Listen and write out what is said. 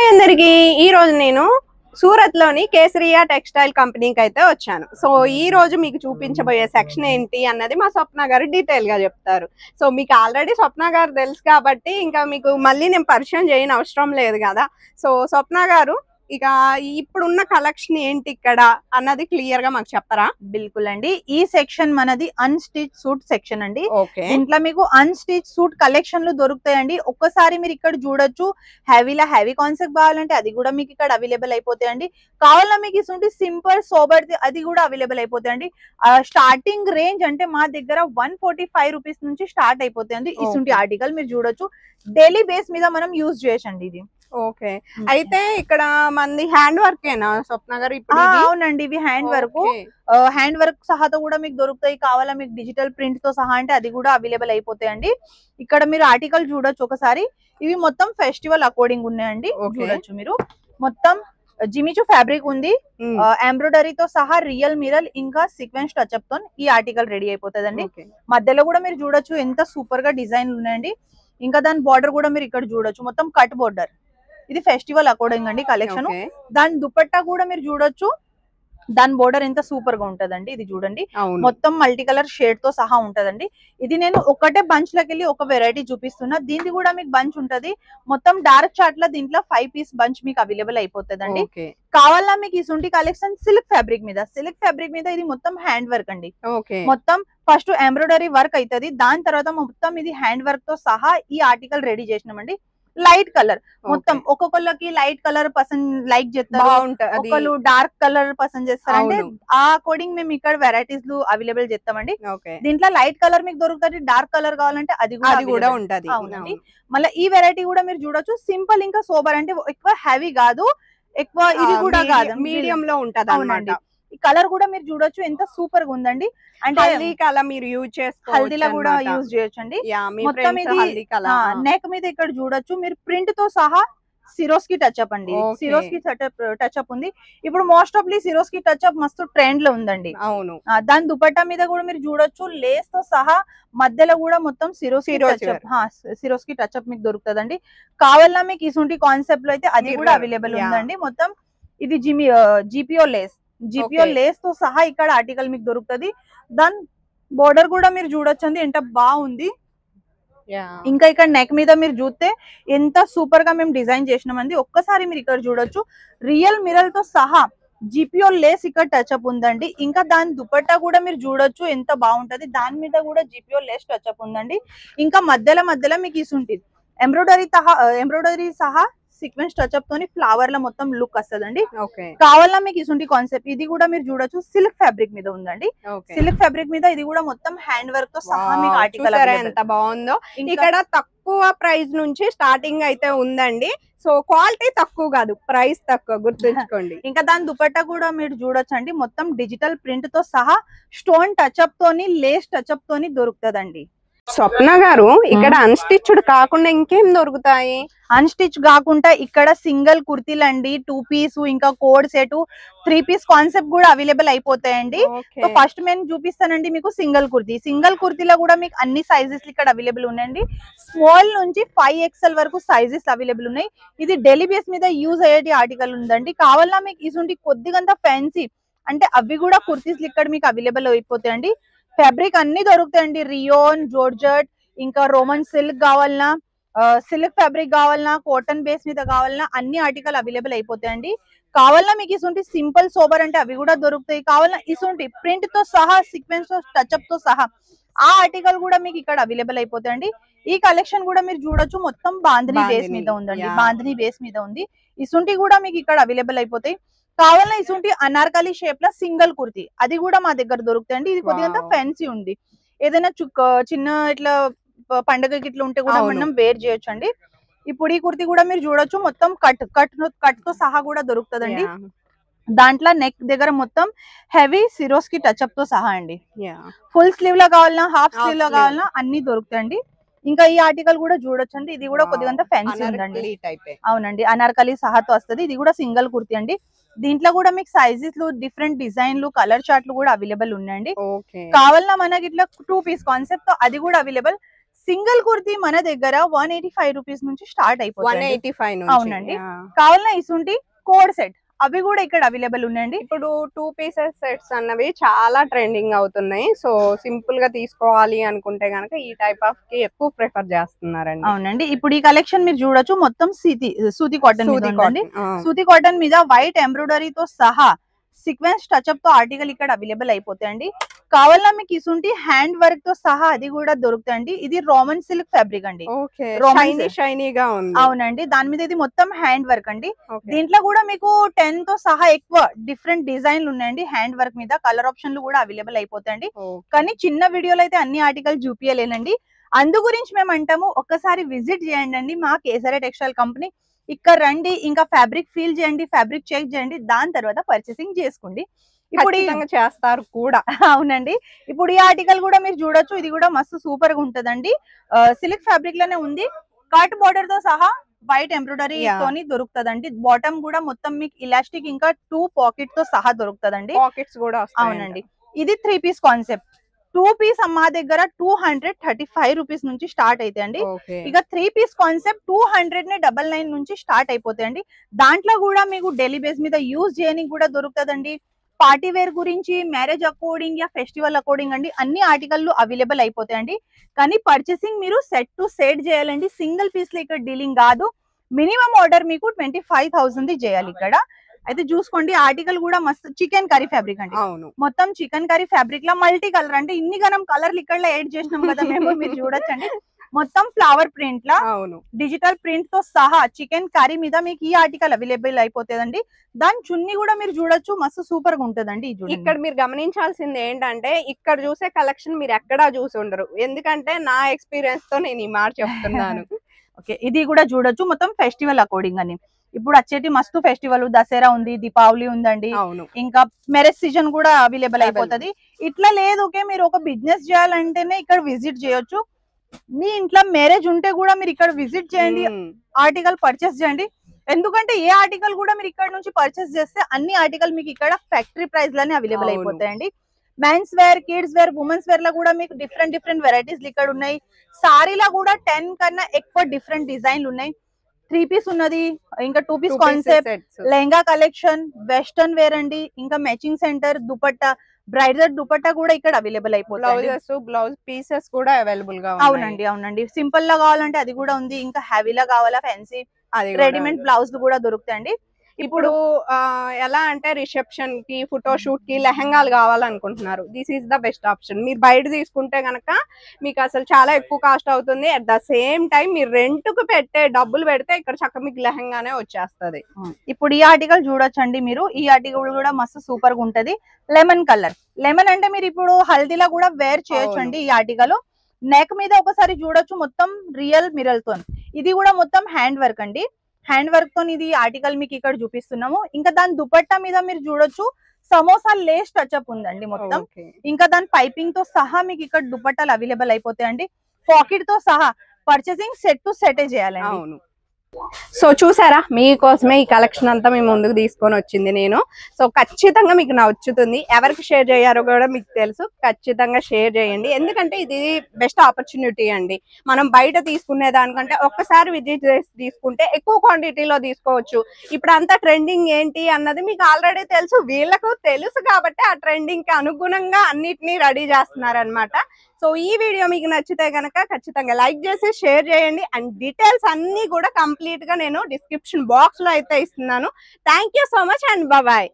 Hi అందరికి ఈ రోజు నేను సూరత్ లోని కేసరియా టెక్స్టైల్ కంపెనీకి అయితే వచ్చాను. సో ఈ రోజు మీకు చూపించబోయే సెక్షన్ ఏంటి అన్నది మా స్వప్న గారు డీటెయిల్ గా చెప్తారు. సో మీకు ఆల్రెడీ స్వప్న గారు తెలుసు కాబట్టి ఇంకా మీకు మళ్ళీ నేను పరిచయం చేయని అవసరం లేదు కదా. సో స్వప్న గారు ఇక ఇప్పుడున్న కలెక్షన్ ఏంటి ఇక్కడ అన్నది క్లియర్ గా మాకు చెప్పరా? బిల్కుల్ అండి. ఈ సెక్షన్ మనది అన్స్టిచ్ సూట్ సెక్షన్ అండి. ఓకే, ఇంట్లో మీకు అన్స్టిచ్ సూట్ కలెక్షన్లు దొరుకుతాయండి. ఒక్కసారి మీరు ఇక్కడ చూడొచ్చు. హెవీ కాన్సెప్ట్ కావాలంటే అది కూడా మీకు ఇక్కడ అవైలబుల్ అయిపోతాయండి. కావాలన్నా మీకు ఇటువంటి సింపుల్ సోబర్ అది కూడా అవైలబుల్ అయిపోతాయండి. స్టార్టింగ్ రేంజ్ అంటే మా దగ్గర 145 రూపీస్ నుంచి స్టార్ట్ అయిపోతాయండి. ఇటువంటి ఆర్టికల్ మీరు చూడొచ్చు. డైలీ బేస్ మీద మనం యూజ్ చేయొచ్చండి ఇది. ఓకే, అయితే ఇక్కడ మంది హ్యాండ్ వర్క్ ఏనా స్వప్న గారు? ఇప్పుడు అవునండి, ఇవి హ్యాండ్ వర్క్ సహాతో కూడా మీకు దొరుకుతాయి. కావాలా మీకు డిజిటల్ ప్రింట్ తో సహా అంటే అది కూడా అవైలబుల్ అయిపోతాయండి. ఇక్కడ మీరు ఆర్టికల్ చూడొచ్చు ఒకసారి. ఇవి మొత్తం ఫెస్టివల్ అకార్డింగ్ ఉన్నాయండి. చూడొచ్చు మీరు. మొత్తం జిమిచు ఫ్యాబ్రిక్ ఉంది, ఎంబ్రాయిడరీతో సహా రియల్ మిరల్ ఇంకా సీక్వెన్స్ టచ్అప్ తో ఈ ఆర్టికల్ రెడీ అయిపోతుందండి. మధ్యలో కూడా మీరు చూడొచ్చు ఎంత సూపర్ గా డిజైన్ ఉన్నాయండి. ఇంకా దాని బార్డర్ కూడా మీరు ఇక్కడ చూడొచ్చు. మొత్తం కట్ బార్డర్. ఇది ఫెస్టివల్ అకార్డింగ్ అండి కలెక్షన్. దాని దుపట్టా కూడా మీరు చూడొచ్చు. దాని బోర్డర్ ఎంత సూపర్ గా ఉంటదండి. ఇది చూడండి, మొత్తం మల్టీ కలర్ షేడ్ తో సహా ఉంటదండి. ఇది నేను ఒకటే బంచ్ లకి వెళ్ళి ఒక వెరైటీ చూపిస్తున్నా. దీనికి కూడా మీకు బంచ్ ఉంటది. మొత్తం డార్క్ చార్ట్ లో దీంట్లో 5 పీస్ బంచ్ మీకు అవైలబుల్ అయిపోతుందండి. కావాలా మీకు ఇసుంటి కలెక్షన్ సిల్క్ ఫ్యాబ్రిక్ మీద ఇది మొత్తం హ్యాండ్ వర్క్ అండి. మొత్తం ఫస్ట్ ఎంబ్రాయిడరీ వర్క్ అవుతుంది. దాని తర్వాత మొత్తం ఇది హ్యాండ్ వర్క్ తో సహా ఈ ఆర్టికల్ రెడీ చేసినామండి. లైట్ కలర్ మొత్తం ఒక్కొక్కళ్ళకి లైట్ కలర్ పసంద్ లైక్ చేస్తారు, ఒకళ్ళు డార్క్ కలర్ పసంద్ చేస్తారు. అంటే ఆ అకార్డింగ్ మేము ఇక్కడ వెరైటీస్ అవైలబుల్ చేస్తామండి. దీంట్లో లైట్ కలర్ మీకు దొరుకుతుంది. డార్క్ కలర్ కావాలంటే అది కూడా ఉంటది. అవునండి. మళ్ళీ ఈ వెరైటీ కూడా మీరు చూడొచ్చు. సింపుల్ ఇంకా సోబర్ అంటే ఎక్కువ హెవీ కాదు, ఎక్కువ ఇది కూడా కాదు, మీడియం లో ఉంటది అన్నమాట. ఈ కలర్ కూడా మీరు చూడొచ్చు ఎంత సూపర్ గా ఉందండి. అంటే కలర్ మీరు యూజ్ చేసుకోవచ్చు, హల్దీలో కూడా యూజ్ చేయొచ్చండి. మొత్తం ఇది నెక్ మీద ఇక్కడ చూడొచ్చు మీరు ప్రింట్ తో సహా సిరోస్కి టచ్అప్ అండి. సిరోస్కి టచ్అప్ ఉంది. ఇప్పుడు మోస్ట్ ఆఫ్లీ సిరోస్కి టచ్అప్ మస్తు ట్రెండ్ లో ఉందండి. అవును. దాని దుపట్టా మీద కూడా మీరు చూడొచ్చు. లేస్ తో సహా మధ్యలో కూడా మొత్తం సిరోస్కి టచ్అప్ మీకు దొరుకుతుందండి. కావాలన్నా మీకు ఇసుంటి కాన్సెప్ట్ లో అయితే అది కూడా అవైలబుల్ ఉందండి. మొత్తం ఇది జిపిఓ లేస్ తో సహా ఇక్కడ ఆర్టికల్ మీకు దొరుకుతుంది. దాని బోర్డర్ కూడా మీరు చూడొచ్చు అండి ఎంత బాగుంది. ఇంకా ఇక్కడ నెక్ మీద మీరు చూస్తే ఎంత సూపర్ గా మేము డిజైన్ చేసినామండి. ఒక్కసారి మీరు ఇక్కడ చూడొచ్చు. రియల్ మిరల్ తో సహా జిపిఓ లేస్ ఇక్కడ టచ్అప్ ఉందండి. ఇంకా దాని దుపట్టా కూడా మీరు చూడొచ్చు ఎంత బాగుంటది. దాని మీద కూడా జిపిఓ లేస్ టచ్అప్ ఉందండి. ఇంకా మధ్యలో మీకు ఇసుంటిది ఎంబ్రాయిడరీ సహా సీక్వెన్స్ టచ్అప్ తోని ఫ్లవర్ లో మొత్తం లుక్ వస్తుందండి. కావాలా మీకు ఇసుంటి కాన్సెప్ట్. ఇది కూడా మీరు చూడొచ్చు. సిల్క్ ఫ్యాబ్రిక్ మీద ఉందండి. సిల్క్ ఫ్యాబ్రిక్ మీద ఇది కూడా మొత్తం హ్యాండ్ వర్క్ తో సహా మీకు ఆర్టికల్ ఎంత బాగుందో. ఇక్కడ తక్కువ ప్రైస్ నుంచి స్టార్టింగ్ అయితే ఉందండి. సో క్వాలిటీ తక్కువ కాదు, ప్రైస్ తక్కువ, గుర్తుంచుకోండి. ఇంకా దాని దుపట్టా కూడా మీరు చూడొచ్చు అండి. మొత్తం డిజిటల్ ప్రింట్ తో సహా స్టోన్ టచ్అప్ తోని లేస్ టచ్అప్ తోని దొరుకుతుందండి. స్వప్న గారు ఇక్కడ అన్స్టిచ్డ్ కాకుండా ఇంకేం దొరుకుతాయి? అన్స్టిచ్ కాకుండా ఇక్కడ సింగిల్ కుర్తీలు అండి, 2 పీస్ ఇంకా కోడ్ సెట్ 3 పీస్ కాన్సెప్ట్ కూడా అవైలబుల్ అయిపోతాయండి. సో ఫస్ట్ నేను చూపిస్తానండి మీకు సింగిల్ కుర్తీలో కూడా మీకు అన్ని సైజెస్ ఇక్కడ అవైలబుల్ ఉన్నాయండి. స్మాల్ నుంచి 5XL వరకు సైజెస్ అవైలబుల్ ఉన్నాయి. ఇది డైలీ బేస్ మీద యూజ్ అయ్యే ఆర్టికల్ ఉందండి. కావాలన్నా మీకు ఇసుంటి కొద్దిగంత ఫ్యాన్సీ అంటే అవి కూడా కుర్తీస్ ఇక్కడ మీకు అవైలబుల్ అయిపోతాయండి. ఫ్యాబ్రిక్ అన్ని దొరుకుతాయండి. రియోన్, జోర్జెట్ ఇంకా రోమన్ సిల్క్ కావాలన్నా, సిల్క్ ఫ్యాబ్రిక్ కావాలన్నా, కాటన్ బేస్ మీద కావాలన్నా అన్ని ఆర్టికల్ అవైలబుల్ అయిపోతాయండి. కావాలన్నా మీకు ఇసుంటి సింపుల్ సోబర్ అంటే అవి కూడా దొరుకుతాయి. కావాలన్నా ఇసుంటి ప్రింట్ తో సహా సీక్వెన్స్ టచ్అప్ తో సహా ఆ ఆర్టికల్ కూడా మీకు ఇక్కడ అవైలబుల్ అయిపోతాయండి. ఈ కలెక్షన్ కూడా మీరు చూడొచ్చు. మొత్తం బాంధనీ బేస్ మీద ఉందండి. బాంధనీ బేస్ మీద ఉంది. ఇసుంటి కూడా మీకు ఇక్కడ అవైలబుల్ అయిపోతాయి. కావాలన్నా ఇసుంటి అనార్కలి షేప్ లో సింగిల్ కుర్తీ అది కూడా మా దగ్గర దొరుకుతాయండి. ఇది కొద్దిగా ఫ్యాన్సీ ఉంది. ఏదైనా చిన్న ఇట్లా పండుగకి ఇట్లా ఉంటే కూడా మనం వేర్ చేయొచ్చు అండి. ఇప్పుడు ఈ కుర్తీ కూడా మీరు చూడొచ్చు. మొత్తం కట్ తో సహా కూడా దొరుకుతుందండి. దాంట్లో నెక్ దగ్గర మొత్తం హెవీ సిరోస్కి టచ్అప్ తో సహా అండి. ఫుల్ స్లీవ్ లో కావాలన్నా, హాఫ్ స్లీవ్ లో కావాలన్నా అన్ని దొరుకుతాయండి. ఇంకా ఈ ఆర్టికల్ కూడా చూడొచ్చు అండి. ఇది కూడా కొద్దిగా ఫ్యాన్సీ ఉందండి. అవునండి, అనార్కలి సహాతో వస్తుంది. ఇది కూడా సింగిల్ కుర్తీ అండి. దీంట్లో కూడా మీకు సైజెస్ డిఫరెంట్ డిజైన్లు కలర్ చార్ట్లు కూడా అవైలబుల్ ఉన్నాయండి. కావాలన్నా మనకి ఇట్లా 2 పీస్ కాన్సెప్ట్ తో అది కూడా అవైలబుల్. సింగిల్ కుర్తీ మన దగ్గర 185 రూపీస్ నుంచి స్టార్ట్ అయిపోతుంది. 185 నుంచి. అవునండి. కావాలన్నా ఇసుంటి కోడ్ సెట్ అవి కూడా ఇక్కడ అవైలబుల్ ఉన్నాయండి. ఇప్పుడు 2 పీసెస్ సెట్స్ అన్నవి చాలా ట్రెండింగ్ అవుతున్నాయి. సో సింపుల్ గా తీసుకోవాలి అనుకుంటే గనక ఈ టైప్ ఆఫ్ కి ఎక్కువ ప్రిఫర్ చేస్తున్నారండి. అవునండి. ఇప్పుడు ఈ కలెక్షన్ మీరు చూడొచ్చు, మొత్తం సూతి కాటన్ మీద ఉందండి. సూతి కాటన్ మీద వైట్ ఎంబ్రాయిడరీతో సహా సీక్వెన్స్ టచ్అప్ తో ఆర్టికల్ ఇక్కడ అవైలబుల్ అయిపోతాయండి. కావాలన్నా మీకు ఇసుంటి హ్యాండ్ వర్క్ తో సహా అది కూడా దొరుకుతాయండి. ఇది రోమన్ సిల్క్ ఫ్యాబ్రిక్ అండి. షైనీగా ఉంది. అవునండి. దాని మీద ఇది మొత్తం హ్యాండ్ వర్క్ అండి. దీంట్లో కూడా మీకు 10 తో సహా ఎక్కువ డిఫరెంట్ డిజైన్లు ఉన్నాయండి. హ్యాండ్ వర్క్ మీద కలర్ ఆప్షన్లు కూడా అవైలబుల్ అయిపోతాయండి. కానీ చిన్న వీడియోలో అయితే అన్ని ఆర్టికల్ చూపించలేనండి. అందు గురించి మేము అంటాము, ఒక్కసారి విజిట్ చేయండి మా కేసరియా టెక్స్టైల్ కంపెనీ. ఇక్కడ రండి, ఇంకా ఫ్యాబ్రిక్ ఫీల్ చేయండి, ఫ్యాబ్రిక్ చెక్ చేయండి, దాని తర్వాత పర్చేసింగ్ చేసుకోండి. ఇప్పుడు చేస్తారు కూడా. అవునండి. ఇప్పుడు ఈ ఆర్టికల్ కూడా మీరు చూడొచ్చు, ఇది కూడా మస్తు సూపర్ గా ఉంటదండి. సిల్క్ ఫ్యాబ్రిక్ లోనే ఉంది, కట్ బోర్డర్ తో సహా వైట్ ఎంబ్రాయిడరీ తోని దొరుకుతదండి. బాటమ్ కూడా మొత్తం మీకు ఇలాస్టిక్ ఇంకా 2 పాకెట్ తో సహా దొరుకుతదండి. పాకెట్స్ కూడా. అవునండి. ఇది 3 పీస్ కాన్సెప్ట్. 2 పీస్ మా దగ్గర 235 రూపీస్ నుంచి స్టార్ట్ అవుతాయండి. ఇక 3 పీస్ కాన్సెప్ట్ 299 నుంచి స్టార్ట్ అయిపోతాయండి. దాంట్లో కూడా మీకు డైలీ బేస్ మీద యూజ్ చేయడానికి కూడా దొరుకుతదండి. పార్టీ వేర్ గురించి, marriage according yeah festival according అండి అన్ని ఆర్టికల్లు అవైలబుల్ అయిపోతాయండి. కానీ పర్చేసింగ్ మీరు సెట్ టు సెట్ చేయాలండి. సింగిల్ పీస్ లో ఇక్కడ డీలింగ్ కాదు. మినిమం ఆర్డర్ మీకు 25,000 చేయాలి ఇక్కడ. అయితే చూసుకోండి, ఆర్టికల్ కూడా మస్తు చికెన్ కర్రీ ఫ్యాబ్రిక్ అండి. మొత్తం చికెన్ కర్రీ ఫ్యాబ్రిక్ లా మల్టీ కలర్ అంటే ఇన్ని గనం కలర్లు ఇక్కడ యాడ్ చేసినాం కదా మేము. మీరు చూడొచ్చండి, మొత్తం ఫ్లవర్ ప్రింట్ లా డిజిటల్ ప్రింట్ తో సహా చికెన్ కర్రీ మీద మీకు ఈ ఆర్టికల్ అవైలబుల్ అయిపోతుందండి. దాని చున్నీ కూడా మీరు చూడొచ్చు, మస్తు సూపర్ గా ఉంటదండి. ఇక్కడ మీరు గమనించాల్సింది ఏంటంటే, ఇక్కడ చూసే కలెక్షన్ మీరు ఎక్కడా చూసి ఉండరు. ఎందుకంటే నా ఎక్స్పీరియన్స్ తో నేను ఈ మాట చెప్తున్నాను. ఓకే, ఇది కూడా చూడొచ్చు, మొత్తం ఫెస్టివల్ అకార్డింగ్ అని. ఇప్పుడు వచ్చేటి మస్తు ఫెస్టివల్, దసరా ఉంది, దీపావళి ఉందండి, ఇంకా మ్యారేజ్ సీజన్ కూడా అవైలబుల్ అయిపోతుంది. ఇట్లా లేదు, ఓకే మీరు ఒక బిజినెస్ చేయాలంటేనే ఇక్కడ విజిట్ చేయొచ్చు. మీ ఇంట్లో మ్యారేజ్ ఉంటే కూడా మీరు ఇక్కడ విజిట్ చేయండి, ఆర్టికల్ పర్చేస్ చేయండి. ఎందుకంటే ఏ ఆర్టికల్ కూడా మీరు ఇక్కడ నుంచి పర్చేస్ చేస్తే అన్ని ఆర్టికల్ మీకు ఇక్కడ ఫ్యాక్టరీ ప్రైస్ లోనే అవైలబుల్ అయిపోతాయండి. Men's wear, kids wear, women's wear లో కూడా మీకు డిఫరెంట్ వెరైటీస్ ఇక్కడ ఉన్నాయి. సారీలో కూడా 10 కన్నా ఎక్కువ డిఫరెంట్ డిజైన్లు ఉన్నాయి. 3 పీస్ ఉన్నది, ఇంకా 2 piece concept, lehenga collection, western wear అండి, ఇంకా matching centre, dupatta, bridal dupatta కూడా ఇక్కడ అవైలబుల్ అయిపోతుంది. బ్లౌజ్ పీసెస్ కూడా అవైలబుల్ గా. అవునండి. సింపుల్ లా కావాలంటే అది కూడా ఉంది, ఇంకా హెవీలా కావాలా ఫ్యాన్సీ రెడీమేడ్ బ్లౌజ్ కూడా దొరుకుతాయండి. ఇప్పుడు ఎలా అంటే రిసెప్షన్ కి, ఫోటోషూట్ కి లెహంగాలు కావాలనుకుంటున్నారు, this is the best option. మీరు బయట తీసుకుంటే గనక మీకు అసలు చాలా ఎక్కువ కాస్ట్ అవుతుంది. అట్ ద సేమ్ టైం మీరు రెంట్ కు పెట్టే డబ్బులు పెడితే ఇక్కడ చక్కగా మీకు లెహంగానే వచ్చేస్తుంది. ఇప్పుడు ఈ ఆర్టికల్ చూడొచ్చండి మీరు, ఈ ఆర్టికల్ కూడా మస్తు సూపర్ గా ఉంటది. లెమన్ కలర్, లెమన్ అంటే మీరు ఇప్పుడు హల్దీలా కూడా వేర్ చేయొచ్చండి. ఈ ఆర్టికల్ నెక్ మీద ఒకసారి చూడొచ్చు, మొత్తం రియల్ మిరల్ తో. ఇది కూడా మొత్తం హ్యాండ్ వర్క్ అండి. హ్యాండ్ వర్క్ తో ఇది ఆర్టికల్ మీకు ఇక్కడ చూపిస్తున్నాము. ఇంకా దాని దుపట్టా మీద మీరు చూడొచ్చు, సమోసా లేస్ టచ్అప్ ఉందండి మొత్తం. ఇంకా దాని పైపింగ్ తో సహా మీకు ఇక్కడ దుపట్టాలు అవైలబుల్ అయిపోతాయండి. పాకెట్ తో సహా పర్చేసింగ్ సెట్ టు సెట్ చేయాలండి. సో చూసారా, మీకోసమే ఈ కలెక్షన్ అంతా మేము ముందుకు తీసుకొని వచ్చింది నేను. సో ఖచ్చితంగా మీకు నచ్చుతుంది. ఎవరికి షేర్ చేయారో కూడా మీకు తెలుసు, ఖచ్చితంగా షేర్ చేయండి. ఎందుకంటే ఇది బెస్ట్ ఆపర్చునిటీ అండి. మనం బయట తీసుకునే దానికంటే ఒక్కసారి విజిట్ చేసి తీసుకుంటే ఎక్కువ క్వాంటిటీలో తీసుకోవచ్చు. ఇప్పుడు అంతా ట్రెండింగ్ ఏంటి అన్నది మీకు ఆల్రెడీ తెలుసు, వీళ్ళకు తెలుసు కాబట్టి ఆ ట్రెండింగ్ కి అనుగుణంగా అన్నిటినీ రెడీ చేస్తున్నారనమాట. సో ఈ వీడియో మీకు నచ్చితే గనక ఖచ్చితంగా లైక్ చేసి షేర్ చేయండి. అండ్ డీటెయిల్స్ అన్ని కూడా కంప్లీట్ గా నేను డిస్క్రిప్షన్ బాక్స్ లో అయితే ఇస్తున్నాను. Thank you so much and bye.